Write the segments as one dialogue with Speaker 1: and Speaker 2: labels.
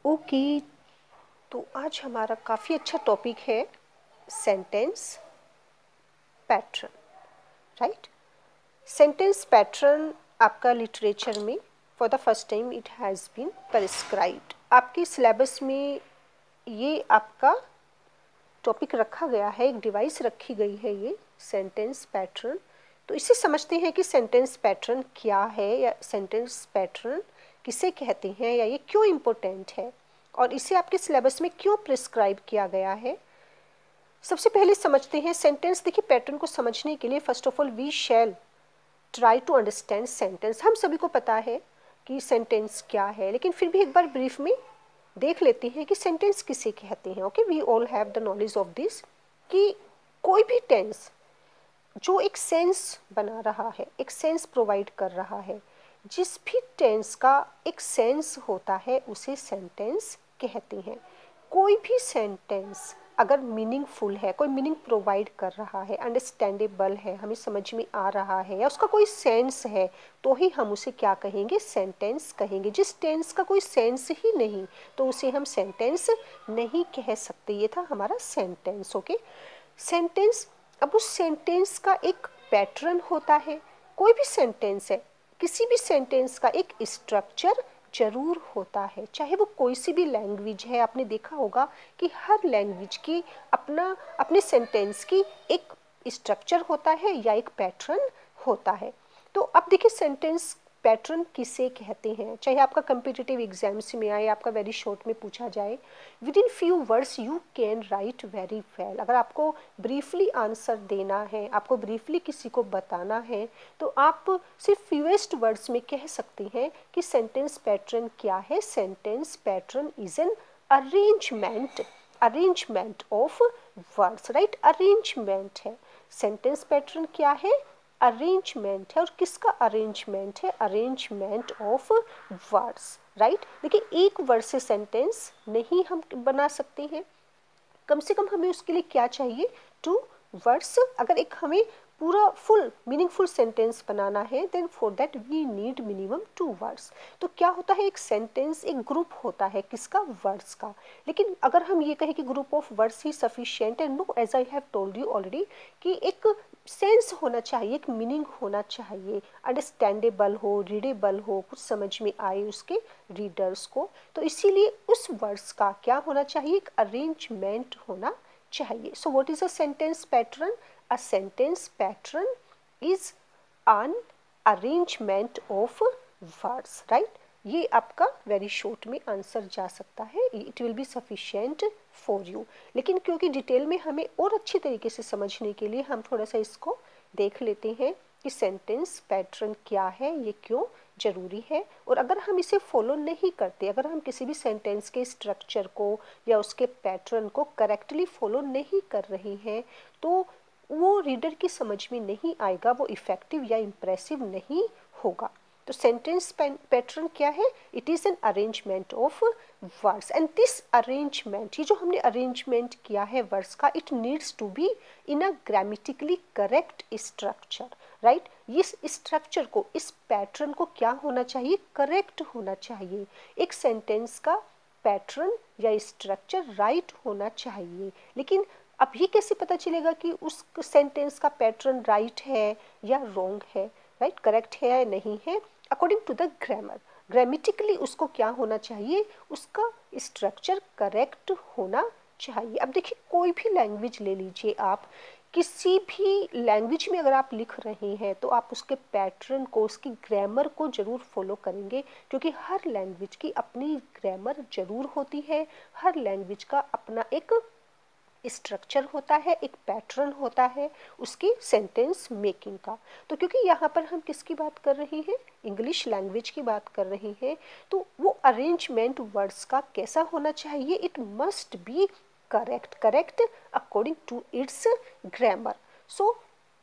Speaker 1: Okay, तो आज हमारा काफ़ी अच्छा टॉपिक है sentence pattern, right. Sentence pattern आपका लिटरेचर में for the first time it has been prescribed. आपके सिलेबस में ये आपका टॉपिक रखा गया है, एक डिवाइस रखी गई है ये सेंटेंस पैटर्न। तो इसे समझते हैं कि सेंटेंस पैटर्न क्या है या सेंटेंस पैटर्न किसे कहते हैं या ये क्यों इम्पोर्टेंट है और इसे आपके सिलेबस में क्यों प्रिस्क्राइब किया गया है। सबसे पहले समझते हैं सेंटेंस। देखिए, पैटर्न को समझने के लिए first of all we shall try to understand sentence. हम सभी को पता है कि सेंटेंस क्या है, लेकिन फिर भी एक बार ब्रीफ में देख लेते हैं कि सेंटेंस किसे कहते हैं। Okay, we all have the knowledge of this कि कोई भी टेंस जो एक सेंस बना रहा है, एक सेंस प्रोवाइड कर रहा है, जिस भी टेंस का एक सेंस होता है उसे सेंटेंस कहते हैं। कोई भी सेंटेंस अगर मीनिंगफुल है, कोई मीनिंग प्रोवाइड कर रहा है, अंडरस्टैंडेबल है, हमें समझ में आ रहा है या उसका कोई सेंस है, तो ही हम उसे क्या कहेंगे, सेंटेंस कहेंगे। जिस टेंस का कोई सेंस ही नहीं तो उसे हम सेंटेंस नहीं कह सकते। ये था हमारा सेंटेंस। Okay, sentence. अब उस सेंटेंस का एक पैटर्न होता है। कोई भी सेंटेंस है, किसी भी सेंटेंस का एक स्ट्रक्चर जरूर होता है, चाहे वो कोई सी भी लैंग्वेज है। आपने देखा होगा कि हर लैंग्वेज की अपना अपने सेंटेंस की एक स्ट्रक्चर होता है या एक पैटर्न होता है। तो अब देखिए, सेंटेंस पैटर्न किसे कहते हैं, चाहे आपका कंपिटिटिव एग्जाम्स में आए, आपका वेरी शॉर्ट में पूछा जाए, with in few words you can write very well. अगर आपको ब्रीफली आंसर देना है, आपको ब्रीफली किसी को बताना है, तो आप सिर्फ फ्यूएस्ट वर्ड्स में कह सकते हैं कि सेंटेंस पैटर्न क्या है। Sentence pattern is an arrangement of words, right. Arrangement है, सेंटेंस पैटर्न क्या है, अरेंजमेंट है। और किसका अरेंजमेंट है, अरेंजमेंट ऑफ वर्ड्स, राइट। देखिए, एक वर्ड से सेंटेंस नहीं हम बना सकते हैं, कम से कम हमें उसके लिए क्या चाहिए, 2 वर्ड्स। अगर एक हमें पूरा फुल मीनिंगफुल सेंटेंस बनाना है, then for that we need minimum 2 words. तो क्या होता है, एक सेंटेंस एक ग्रुप होता है, किसका, वर्ड्स का। लेकिन अगर हम ये कहें कि ग्रुप ऑफ वर्ड्स ही सफिशिएंट है, no, as I have told you already कि एक सेंस होना चाहिए, एक मीनिंग होना चाहिए, अंडरस्टैंडेबल हो, रीडेबल हो, कुछ समझ में आए उसके रीडर्स को। तो इसीलिए उस वर्ड्स का क्या होना चाहिए, एक अरेंजमेंट होना चाहिए। So what is a sentence pattern, a sentence pattern is an arrangement of words, right. ये आपका वेरी शॉर्ट में आंसर जा सकता है, it will be sufficient for you. लेकिन क्योंकि डिटेल में हमें और अच्छी तरीके से समझने के लिए हम थोड़ा सा इसको देख लेते हैं कि सेंटेंस पैटर्न क्या है, ये क्यों जरूरी है। और अगर हम इसे फॉलो नहीं करते, अगर हम किसी भी सेंटेंस के स्ट्रक्चर को या उसके पैटर्न को करेक्टली फॉलो नहीं कर रहे हैं, तो वो रीडर की समझ में नहीं आएगा, वो इफेक्टिव या इम्प्रेसिव नहीं होगा। तो सेंटेंस पैटर्न क्या है, it is an arrangement of words and this arrangement, ये जो हमने अरेंजमेंट किया है वर्ड्स का, it needs to be in a grammatically correct structure, right. इस स्ट्रक्चर को, इस पैटर्न को क्या होना चाहिए, करेक्ट होना चाहिए। एक सेंटेंस का पैटर्न या स्ट्रक्चर राइट होना चाहिए। लेकिन अब ये कैसे पता चलेगा कि उस सेंटेंस का पैटर्न राइट है या रॉन्ग है, राइट, करेक्ट है या नहीं है। According to the grammar, grammatically उसको क्या होना चाहिए, उसका स्ट्रक्चर करेक्ट होना चाहिए। अब देखिए, कोई भी लैंग्वेज ले लीजिए आप, किसी भी लैंग्वेज में अगर आप लिख रहे हैं तो आप उसके पैटर्न को, उसकी ग्रामर को जरूर फॉलो करेंगे, क्योंकि हर लैंग्वेज की अपनी ग्रामर जरूर होती है, हर लैंग्वेज का अपना एक स्ट्रक्चर होता है, एक पैटर्न होता है उसकी सेंटेंस मेकिंग का। तो क्योंकि यहाँ पर हम किसकी बात कर रहे हैं, इंग्लिश लैंग्वेज की बात कर रहे हैं, तो वो अरेंजमेंट वर्ड्स का कैसा होना चाहिए, it must be correct according to its grammar. So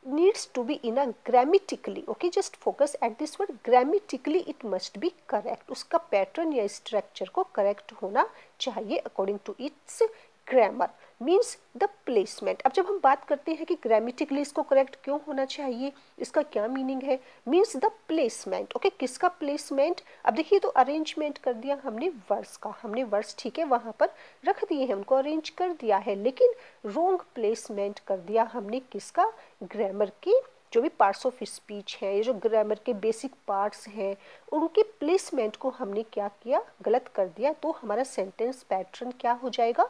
Speaker 1: needs to be in a grammatically, okay, just focus at this word, grammatically it must be correct। उसका पैटर्न या स्ट्रक्चर को करेक्ट होना चाहिए according to its grammar means the placement. अब जब हम बात करते हैं कि ग्रामेटिकली इसको करेक्ट क्यों होना चाहिए, इसका क्या मीनिंग है, मीन्स द प्लेसमेंट। ओके, किसका प्लेसमेंट? अब देखिए तो अरेंजमेंट कर दिया हमने वर्ड्स का, हमने वर्ड्स ठीक है वहाँ पर रख दिए हैं, उनको अरेंज कर दिया है, लेकिन रॉन्ग प्लेसमेंट कर दिया हमने किसका? ग्रामर की जो भी पार्ट्स ऑफ स्पीच है, ये जो ग्रामर के बेसिक पार्ट्स हैं, उनके प्लेसमेंट को हमने क्या किया? गलत कर दिया। तो हमारा सेंटेंस पैटर्न क्या हो जाएगा?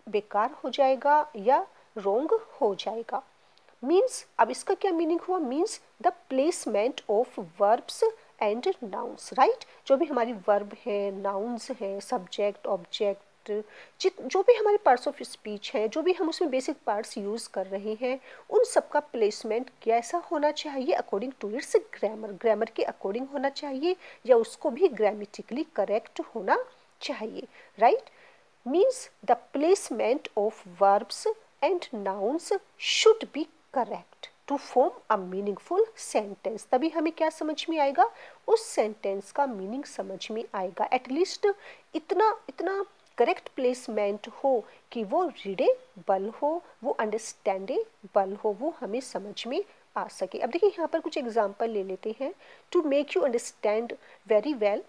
Speaker 1: बेकार हो जाएगा या रॉन्ग हो जाएगा। मीन्स अब इसका क्या मीनिंग हुआ? Means the placement of verbs and nouns, right. जो भी हमारी वर्ब है, नाउन्स है, सब्जेक्ट, ऑब्जेक्ट, जो भी हमारे पार्ट्स ऑफ स्पीच हैं, जो भी हम उसमें बेसिक पार्ट्स यूज़ कर रहे हैं, उन सब का प्लेसमेंट कैसा होना चाहिए? According to its grammar, grammar के अकॉर्डिंग होना चाहिए, या उसको भी ग्रामेटिकली करेक्ट होना चाहिए, right. means the placement of verbs and nouns should be correct to form a meaningful sentence। तभी हमें क्या समझ में आएगा? उस सेंटेंस का मीनिंग समझ में आएगा। एटलीस्ट इतना करेक्ट प्लेसमेंट हो कि वो रीडेबल हो, वो अंडरस्टैंडेबल हो, वो हमें समझ में आ सके। अब देखिए यहाँ पर कुछ एग्जाम्पल ले लेते हैं to make you understand very well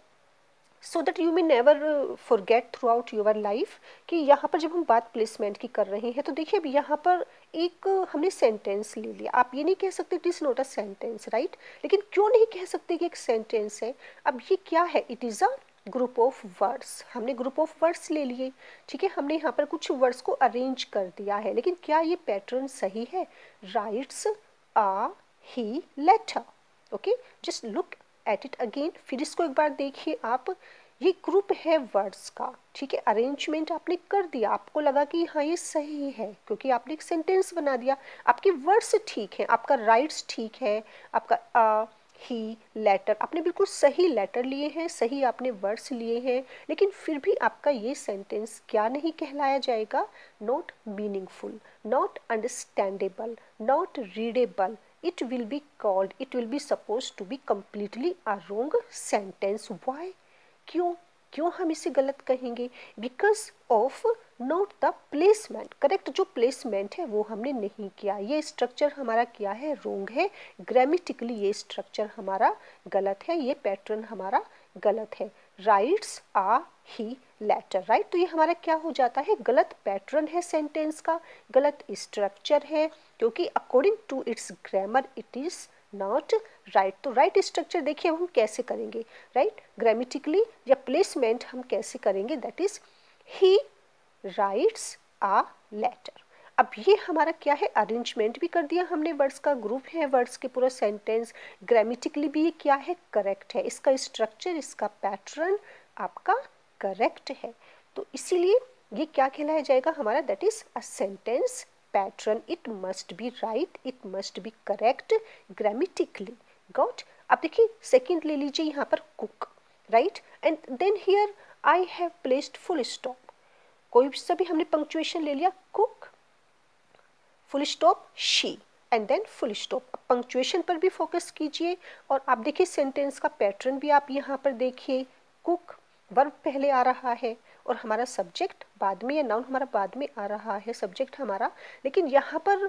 Speaker 1: so that you may never forget throughout your life. कि यहाँ पर जब हम बात प्लेसमेंट की कर रहे हैं तो देखिए अब यहाँ पर एक हमने सेंटेंस ले लिया। आप ये नहीं कह सकते it is not a sentence, right. लेकिन क्यों नहीं कह सकते कि एक सेंटेंस है? अब ये क्या है? It is a group of words. हमने ग्रुप ऑफ वर्ड्स ले लिए, ठीक है, हमने यहाँ पर कुछ वर्ड्स को अरेंज कर दिया है, लेकिन क्या ये पैटर्न सही है? Writes a he letter. Okay, just look at it again. फिर इसको एक बार देखिए आप, ये ग्रुप है वर्ड्स का, ठीक है, अरेंजमेंट आपने कर दिया, आपको लगा कि हाँ ये सही है क्योंकि आपने एक सेंटेंस बना दिया, आपके वर्ड्स ठीक हैं, आपका राइट्स ठीक है, आपका ही लेटर, आपने बिल्कुल सही लेटर लिए हैं, सही आपने वर्ड्स लिए हैं, लेकिन फिर भी आपका ये सेंटेंस क्या नहीं कहलाया जाएगा? Not meaningful, not understandable, not readable. it will be called, it will be supposed to be completely a wrong sentence। why? क्यों हम इसे गलत कहेंगे? Because of not the placement. Correct जो प्लेसमेंट है वो हमने नहीं किया, ये स्ट्रक्चर हमारा क्या है? रॉन्ग है। ग्रामेटिकली ये स्ट्रक्चर हमारा गलत है, ये पैटर्न हमारा गलत है। Writes a he letter, right. तो ये हमारा क्या हो जाता है? गलत पैटर्न है सेंटेंस का, गलत स्ट्रक्चर है, क्योंकि according to its grammar it is not right. तो राइट स्ट्रक्चर देखिए हम कैसे करेंगे, राइट, ग्रामेटिकली या प्लेसमेंट हम कैसे करेंगे? That is he writes a letter. अब ये हमारा क्या है? अरेंजमेंट भी कर दिया हमने, वर्ड्स का ग्रुप है, वर्ड्स के पूरा सेंटेंस, ग्रामेटिकली भी ये क्या है? करेक्ट है, इसका स्ट्रक्चर, इसका पैटर्न आपका करेक्ट है। तो इसीलिए ये क्या कहलाया जाएगा हमारा? That is a sentence pattern. It must be right, it must be correct grammatically. Got? अब देखिए सेकंड ले लीजिए यहाँ पर cook, right, and then here I have placed full stop. कोई सा भी हमने पंक्चुएशन ले लिया, cook full stop she and then full stop. Punctuation पर भी फोकस कीजिए और आप देखिए सेंटेंस का पैटर्न भी आप यहाँ पर देखिए। कुक वर्ब पहले आ रहा है और हमारा सब्जेक्ट बाद में, या नाउन हमारा बाद में आ रहा है, सब्जेक्ट हमारा। लेकिन यहाँ पर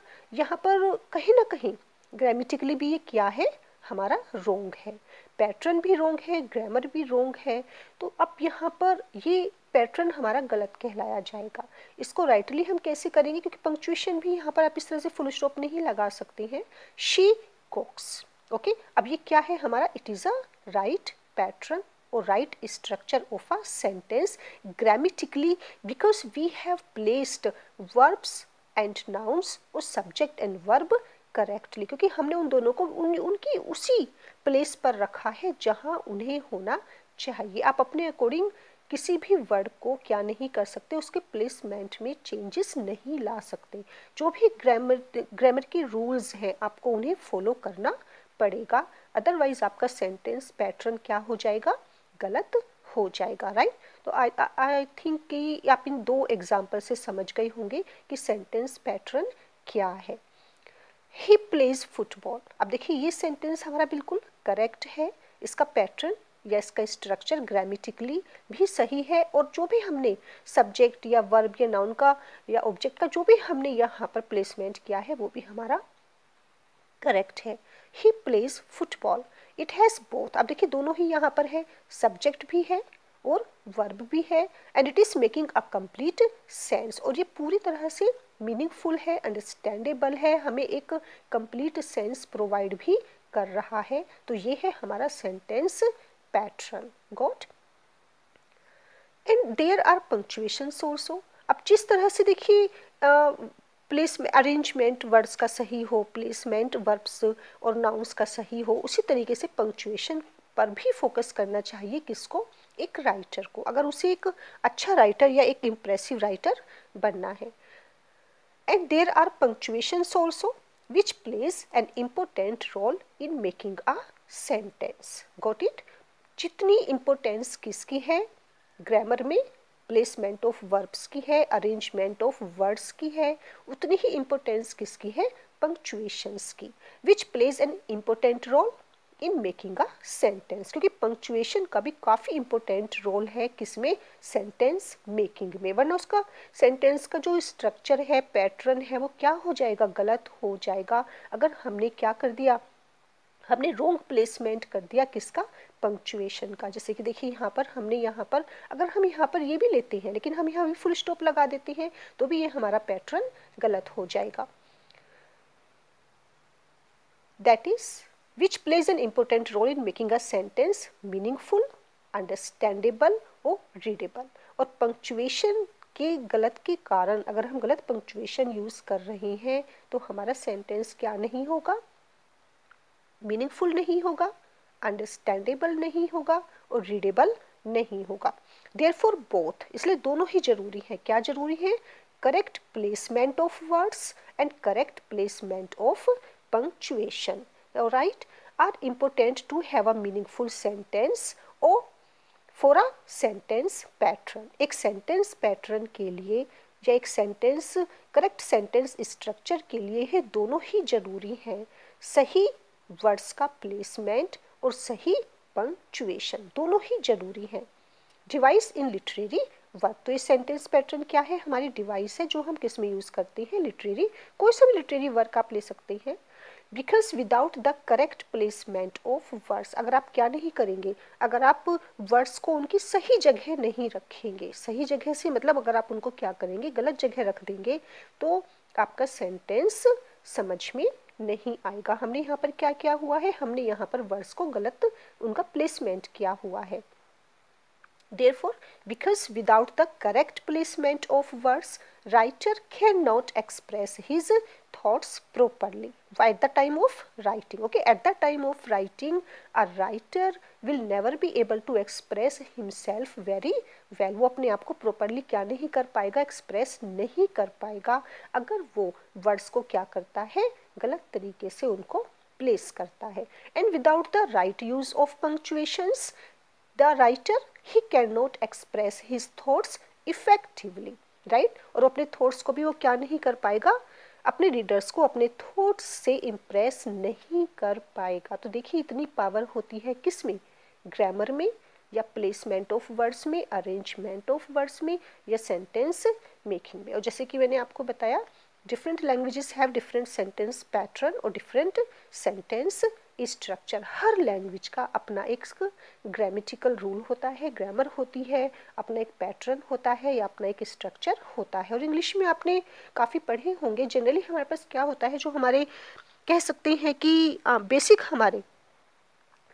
Speaker 1: कहीं ना कहीं ग्रामेटिकली भी ये क्या है? हमारा रॉन्ग है, पैटर्न भी रॉन्ग है, ग्रामर भी रॉन्ग है। तो अब यहाँ पर ये पैटर्न हमारा गलत कहलाया जाएगा। इसको राइटली हम कैसे करेंगे? क्योंकि पंक्चुएशन भी यहाँ पर आप इस तरह से फुल स्टॉप नहीं लगा सकते हैं। शी कुक्स। ओके, अब ये क्या है हमारा? It is a right pattern और right structure of a sentence grammatically, because we have placed verbs and nouns और सब्जेक्ट एंड वर्ब करेक्टली, क्योंकि हमने उन दोनों को उनकी उसी प्लेस पर रखा है जहाँ उन्हें होना चाहिए। आप अपने अकॉर्डिंग किसी भी वर्ड को क्या नहीं कर सकते? उसके प्लेसमेंट में चेंजेस नहीं ला सकते। जो भी ग्रामर के रूल्स हैं आपको उन्हें फॉलो करना पड़ेगा, अदरवाइज आपका सेंटेंस पैटर्न क्या हो जाएगा? गलत हो जाएगा, राइट। तो आई थिंक कि आप इन दो एग्जाम्पल से समझ गए होंगे कि सेंटेंस पैटर्न क्या है। He plays football. अब देखिए ये सेंटेंस हमारा बिल्कुल करेक्ट है, इसका पैटर्न या इसका स्ट्रक्चर ग्रामेटिकली भी सही है, और जो भी हमने सब्जेक्ट या वर्ब या नाउन का या ऑब्जेक्ट का जो भी हमने यहाँ पर प्लेसमेंट किया है वो भी हमारा करेक्ट है। He plays football, it has both, अब देखिए दोनों ही यहाँ पर है, सब्जेक्ट भी है और वर्ब भी है, and it is making a complete sense, और ये पूरी तरह से मीनिंगफुल है, अंडरस्टैंडेबल है, हमें एक कंप्लीट सेंस प्रोवाइड भी कर रहा है। तो ये है हमारा sentence pattern. Got. And there are punctuations also, अब जिस तरह से देखिए प्लेस अरेंजमेंट वर्ड्स का सही हो, प्लेसमेंट वर्ब्स और नाउन्स का सही हो, उसी तरीके से पंक्चुएशन पर भी फोकस करना चाहिए किसको, एक राइटर को, अगर उसे एक अच्छा राइटर या एक इम्प्रेसिव राइटर बनना है। And there are punctuations also which plays an important role in making a sentence. Got it. जितनी इम्पोर्टेंस किसकी है, ग्रामर में प्लेसमेंट ऑफ वर्ब्स की है, अरेंजमेंट ऑफ वर्ड्स की है, उतनी ही इम्पोर्टेंस किसकी है, पंक्चुएशंस की, which plays an important role in making a sentence, क्योंकि पंक्चुएशन का भी काफ़ी इम्पोर्टेंट रोल है किसमें, सेंटेंस मेकिंग में, वरना उसका सेंटेंस का जो स्ट्रक्चर है, पैटर्न है, वो क्या हो जाएगा, गलत हो जाएगा, अगर हमने क्या कर दिया, हमने रोंग प्लेसमेंट कर दिया किसका, पंक्चुएशन का। जैसे कि देखिए यहाँ पर हमने यहाँ पर अगर हम यहाँ पर ये भी लेते हैं लेकिन हम यहाँ भी फुल स्टॉप लगा देते हैं तो भी ये हमारा पैटर्न गलत हो जाएगा। That is which plays an important role in making a sentence meaningful, understandable और रीडेबल। और पंक्चुएशन के गलत के कारण अगर हम गलत पंक्चुएशन यूज कर रहे हैं तो हमारा सेंटेंस क्या नहीं होगा, मीनिंगफुल नहीं होगा, अंडरस्टैंडेबल नहीं होगा और रीडेबल नहीं होगा। देयरफॉर बोथ, इसलिए दोनों ही जरूरी है। क्या जरूरी है, correct placement of words and correct placement of punctuation, right, are important to have a meaningful sentence और फॉर अ सेंटेंस पैटर्न। एक सेंटेंस पैटर्न के लिए या एक सेंटेंस करेक्ट सेंटेंस स्ट्रक्चर के लिए है दोनों ही जरूरी हैं, सही वर्ड्स का प्लेसमेंट और सही पंक्चुएशन, दोनों ही जरूरी है। डिवाइस इन लिटरेरी वर्क, तो ये सेंटेंस पैटर्न क्या है, हमारी डिवाइस है जो हम किस में यूज करते हैं, लिटरेरी, कोई सा भी लिटरेरी वर्क आप ले सकते हैं। Because without the correct placement of words, अगर आप क्या नहीं करेंगे, अगर आप वर्ड्स को उनकी सही जगह नहीं रखेंगे, सही जगह से मतलब अगर आप उनको क्या करेंगे, गलत जगह रख देंगे तो आपका सेंटेंस समझ में नहीं आएगा। हमने यहाँ पर क्या किया हुआ है, हमने यहाँ पर वर्ड्स को गलत उनका प्लेसमेंट किया हुआ है। Therefore, because without the correct placement of words, writer cannot express his thoughts properly at the time of writing. Okay, at the time of writing, a writer will never be able to express himself very well. वो अपने आप को properly क्या नहीं कर पाएगा, express नहीं कर पाएगा अगर वो words को क्या करता है, गलत तरीके से उनको place करता है। And without the right use of punctuations, the writer he cannot express his thoughts effectively, right? और अपने थॉट्स को भी वो क्या नहीं कर पाएगा, अपने रीडर्स को अपने थॉट्स से इम्प्रेस नहीं कर पाएगा। तो देखिए इतनी पावर होती है किस में, ग्रामर में या प्लेसमेंट ऑफ वर्ड्स में, अरेंजमेंट ऑफ वर्ड्स में या सेंटेंस मेकिंग में। और जैसे कि मैंने आपको बताया different languages have different sentence pattern और डिफरेंट सेंटेंस स्ट्रक्चर। हर लैंग्वेज का अपना एक ग्रामेटिकल रूल होता है, ग्रामर होती है, अपना एक पैटर्न होता है या अपना एक स्ट्रक्चर होता है। और इंग्लिश में आपने काफ़ी पढ़े होंगे, जनरली हमारे पास क्या होता है, जो हमारे कह सकते हैं कि बेसिक हमारे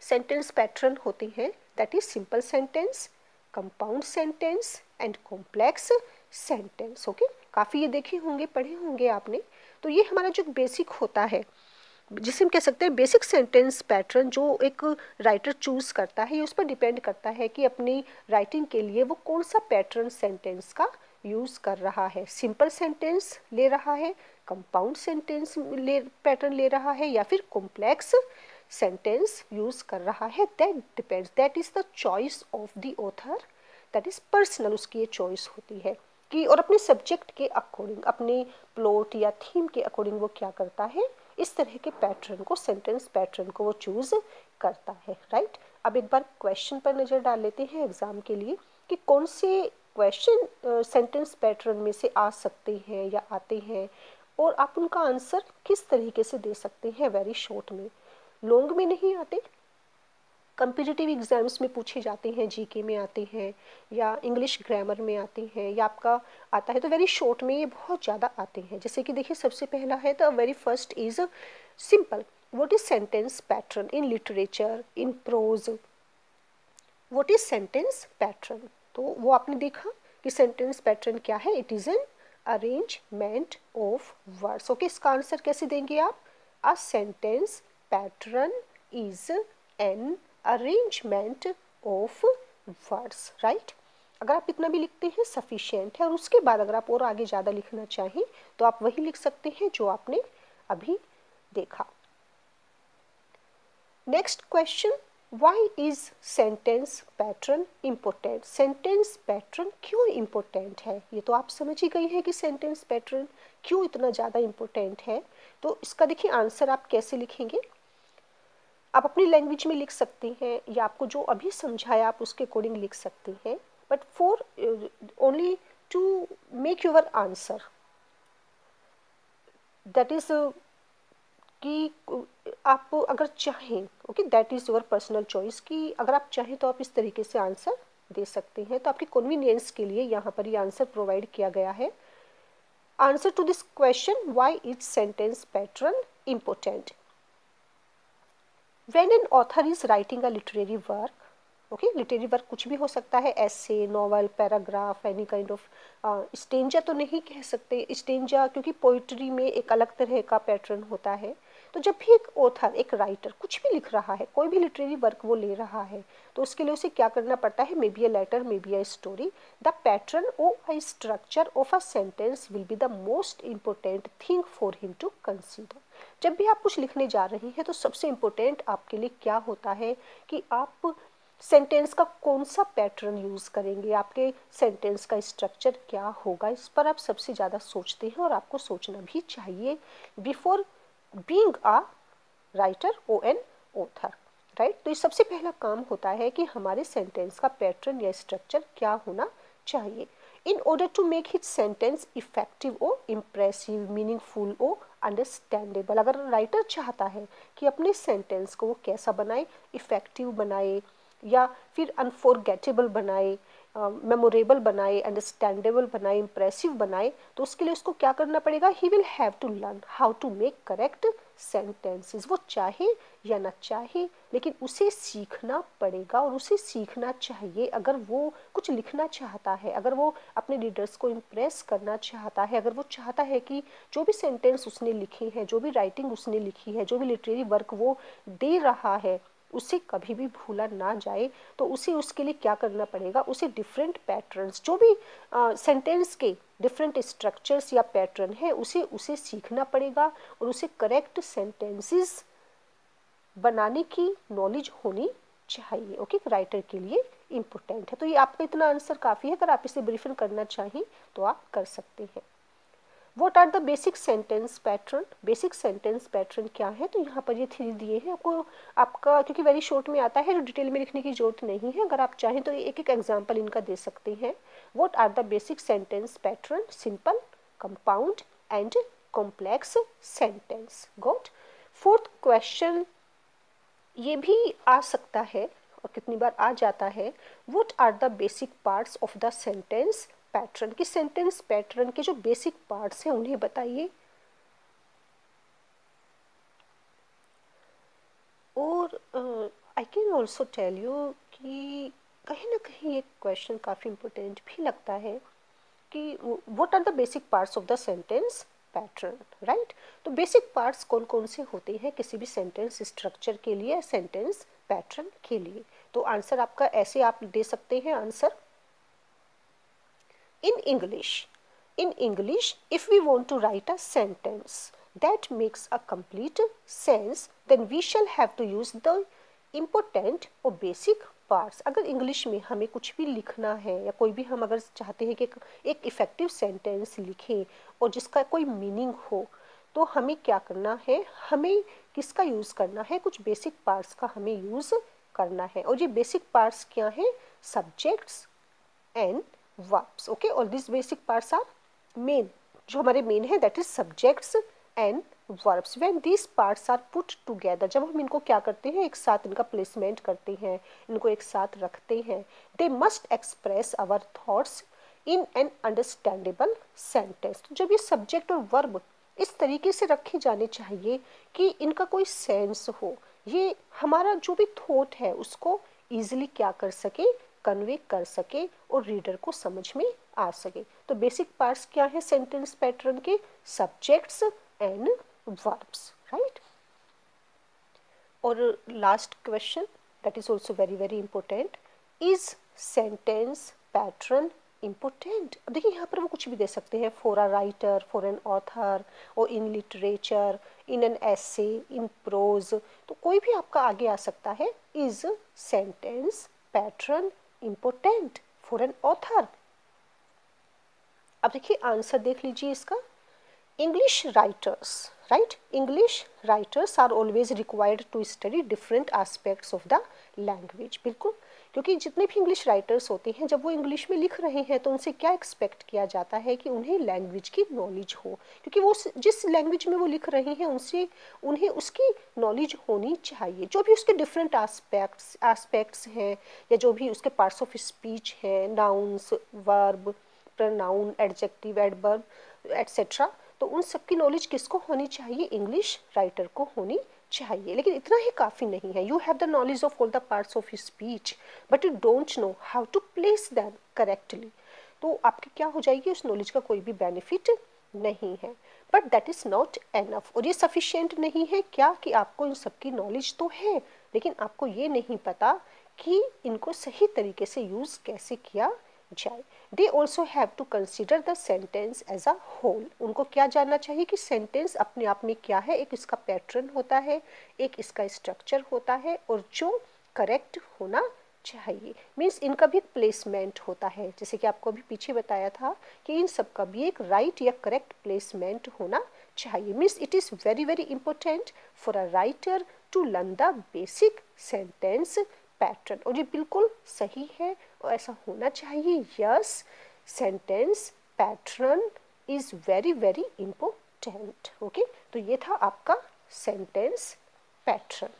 Speaker 1: सेंटेंस पैटर्न होते हैं, that is simple sentence, compound sentence and complex sentence. Okay, काफ़ी ये देखे होंगे, पढ़े होंगे आपने। तो ये हमारा जो बेसिक होता है, जिसे हम कह सकते हैं बेसिक सेंटेंस पैटर्न, जो एक राइटर चूज करता है, ये उस पर डिपेंड करता है कि अपनी राइटिंग के लिए वो कौन सा पैटर्न सेंटेंस का यूज कर रहा है। सिंपल सेंटेंस ले रहा है, कंपाउंड सेंटेंस पैटर्न ले रहा है या फिर कॉम्प्लेक्स सेंटेंस यूज कर रहा है, that depends, that is the choice of the author, that is personal, उसकी ये चॉइस होती है कि और अपने सब्जेक्ट के अकॉर्डिंग, अपने प्लॉट या थीम के अकॉर्डिंग वो क्या करता है, इस तरह के पैटर्न को, सेंटेंस पैटर्न को वो चूज करता है, राइट। अब एक बार क्वेश्चन पर नज़र डाल लेते हैं एग्ज़ाम के लिए कि कौन से क्वेश्चन सेंटेंस पैटर्न में से आ सकते हैं या आते हैं, और आप उनका आंसर किस तरीके से दे सकते हैं वेरी शॉर्ट में। लॉन्ग में नहीं आते, कंपिटिटिव एग्जाम्स में पूछे जाते हैं, जीके में आते हैं या इंग्लिश ग्रामर में आते हैं या आपका आता है तो वेरी शॉर्ट में ये बहुत ज़्यादा आते हैं। जैसे कि देखिए सबसे पहला है the very first is simple, what is sentence pattern in literature in prose, what is sentence pattern. तो वो आपने देखा कि सेंटेंस पैटर्न क्या है, it is an arrangement of words. Okay, इसका आंसर कैसे देंगे आप, अ sentence pattern is an arrangement of words, right. अगर आप इतना भी लिखते हैं सफिशिएंट है, और उसके बाद अगर आप और आगे ज़्यादा लिखना चाहें तो आप वही लिख सकते हैं जो आपने अभी देखा। Next question, why is sentence pattern important. Sentence pattern क्यों इम्पोर्टेंट है, ये तो आप समझ ही गए हैं कि सेंटेंस पैटर्न क्यों इतना ज़्यादा इम्पोर्टेंट है। तो इसका देखिए आंसर आप कैसे लिखेंगे, आप अपनी लैंग्वेज में लिख सकते हैं या आपको जो अभी समझाया आप उसके अकॉर्डिंग लिख सकते हैं, but for only to make your answer that is कि आप अगर चाहें, okay that is your personal choice, कि अगर आप चाहें तो आप इस तरीके से आंसर दे सकते हैं। तो आपकी कन्वीनियंस के लिए यहाँ पर ये आंसर प्रोवाइड किया गया है। Answer to this question, why is sentence pattern important. When an author is writing a literary work, okay literary work कुछ भी हो सकता है, essay, novel, paragraph, any kind of stanza तो नहीं कह सकते स्टेंजा, क्योंकि पोइट्री में एक अलग तरह का पैटर्न होता है। तो जब भी एक ऑथर, एक राइटर कुछ भी लिख रहा है, कोई भी लिटरेरी वर्क वो ले रहा है, तो उसके लिए उसे क्या करना पड़ता है, maybe a letter, maybe a story, the pattern और a structure of a sentence will be the most important thing for him to consider. जब भी आप कुछ लिखने जा रहे हैं तो सबसे इम्पोर्टेंट आपके लिए क्या होता है कि आप सेंटेंस का कौन सा पैटर्न यूज़ करेंगे, आपके सेंटेंस का स्ट्रक्चर क्या होगा, इस पर आप सबसे ज़्यादा सोचते हैं और आपको सोचना भी चाहिए बिफोर बीइंग अ राइटर और एन ऑथर, राइट। तो ये सबसे पहला काम होता है कि हमारे सेंटेंस का पैटर्न या स्ट्रक्चर क्या होना चाहिए in order to make his sentence effective और इम्प्रेसिव, मीनिंगफुल और अंडरस्टैंडेबल। अगर राइटर चाहता है कि अपने सेंटेंस को वो कैसा बनाए, इफेक्टिव बनाए या फिर अनफॉरगेटेबल बनाए, मेमोरेबल बनाए, अंडरस्टैंडेबल बनाए, इम्प्रेसिव बनाए, तो उसके लिए उसको क्या करना पड़ेगा, he will have to learn how to make correct sentences. वो चाहे या ना चाहे लेकिन उसे सीखना पड़ेगा और उसे सीखना चाहिए। अगर वो कुछ लिखना चाहता है, अगर वो अपने रीडर्स को इम्प्रेस करना चाहता है, अगर वो चाहता है कि जो भी सेंटेंस उसने लिखे हैं, जो भी राइटिंग उसने लिखी है, जो भी लिटरेरी वर्क वो दे रहा है, उसे कभी भी भूला ना जाए, तो उसे उसके लिए क्या करना पड़ेगा, उसे डिफरेंट पैटर्न्स, जो भी सेंटेंस के डिफरेंट स्ट्रक्चर्स या पैटर्न है, उसे सीखना पड़ेगा और उसे करेक्ट सेंटेंसेस बनाने की नॉलेज होनी चाहिए। ओके, राइटर के लिए इम्पोर्टेंट है। तो ये आपका इतना आंसर काफ़ी है, अगर आप इसे ब्रीफन करना चाहें तो आप कर सकते हैं। What are the basic sentence pattern. Basic sentence pattern क्या है, तो यहाँ पर ये 3 दिए हैं आपको, आपका क्योंकि वेरी शॉर्ट में आता है तो डिटेल में लिखने की जरूरत नहीं है। अगर आप चाहें तो एक एक एग्जाम्पल इनका दे सकते हैं। What are the basic sentence pattern, simple, compound and complex sentence. Good. Fourth question ये भी आ सकता है और कितनी बार आ जाता है, what are the basic parts of the sentence pattern. कि सेंटेंस पैटर्न के जो बेसिक पार्ट्स हैं उन्हें बताइए। और I can also tell you कि कहीं ना कहीं ये क्वेश्चन काफ़ी इम्पोर्टेंट भी लगता है कि what are the basic parts of the sentence pattern, right. तो बेसिक पार्ट्स कौन कौन से होते हैं किसी भी सेंटेंस स्ट्रक्चर के लिए, सेंटेंस पैटर्न के लिए। तो आंसर आपका ऐसे आप दे सकते हैं answer, in English if we want to write a sentence that makes a complete sense then we shall have to use the important or basic parts। अगर इंग्लिश में हमें कुछ भी लिखना है या कोई भी हम अगर चाहते हैं कि एक इफेक्टिव सेंटेंस लिखें और जिसका कोई मीनिंग हो, तो हमें क्या करना है, हमें किसका यूज़ करना है, कुछ बेसिक पार्ट्स का हमें यूज़ करना है। और ये बेसिक पार्ट्स क्या हैं? Subjects and verbs. ओके, और this basic parts are main, जो हमारे मेन है that is subjects and verbs. When these parts are put together, जब हम इनको क्या करते हैं, एक साथ इनका प्लेसमेंट करते हैं, इनको एक साथ रखते हैं, they must express our thoughts in an understandable sentence. तो जब ये सब्जेक्ट और वर्ब इस तरीके से रखे जाने चाहिए कि इनका कोई सेंस हो, ये हमारा जो भी थॉट है उसको ईजिली क्या कर सके, कन्वे कर सके और रीडर को समझ में आ सके। तो बेसिक पार्ट्स क्या है सेंटेंस पैटर्न के? Subjects and verbs, right. और last question that is also very very important, is sentence pattern important? देखिए यहाँ पर वो कुछ भी दे सकते हैं, for a writer, for an author, और in literature, in an essay, in prose, तो कोई भी आपका आगे आ सकता है। Is sentence pattern important for an author? अब देखिए आंसर देख लीजिए इसका। English writers, right? English writers are always required to study different aspects of the language. बिल्कुल, क्योंकि जितने भी इंग्लिश राइटर्स होते हैं जब वो इंग्लिश में लिख रहे हैं तो उनसे क्या एक्सपेक्ट किया जाता है कि उन्हें लैंग्वेज की नॉलेज हो, क्योंकि वो जिस लैंग्वेज में वो लिख रहे हैं उनसे उन्हें उसकी नॉलेज होनी चाहिए। जो भी उसके डिफरेंट एस्पेक्ट्स हैं या जो भी उसके पार्ट्स ऑफ स्पीच हैं, nouns, verb, pronoun, adjective, adverb etcetera, तो उन सबकी नॉलेज किसको होनी चाहिए? इंग्लिश राइटर को होनी चाहिए। लेकिन इतना ही काफ़ी नहीं है। You have the knowledge of all the parts of speech but you don't know how to place them correctly, तो आपकी क्या हो जाएगी, उस नॉलेज का कोई भी बेनिफिट नहीं है। But that is not enough, और ये सफिशिएंट नहीं है क्या कि आपको इन सबकी नॉलेज तो है लेकिन आपको ये नहीं पता कि इनको सही तरीके से यूज़ कैसे किया जाए। They also have to consider the sentence as a whole. उनको क्या जानना चाहिए कि सेंटेंस अपने आप में क्या है, एक इसका पैटर्न होता है, एक इसका स्ट्रक्चर होता है और जो करेक्ट होना चाहिए। मीन्स इनका भी एक प्लेसमेंट होता है, जैसे कि आपको अभी पीछे बताया था कि इन सब का भी एक राइट या करेक्ट प्लेसमेंट होना चाहिए। Means it is very very important for a writer to learn the basic sentence pattern. और ये बिल्कुल सही है और ऐसा होना चाहिए। Yes, sentence pattern is very very important. Okay, तो ये था आपका सेंटेंस पैटर्न।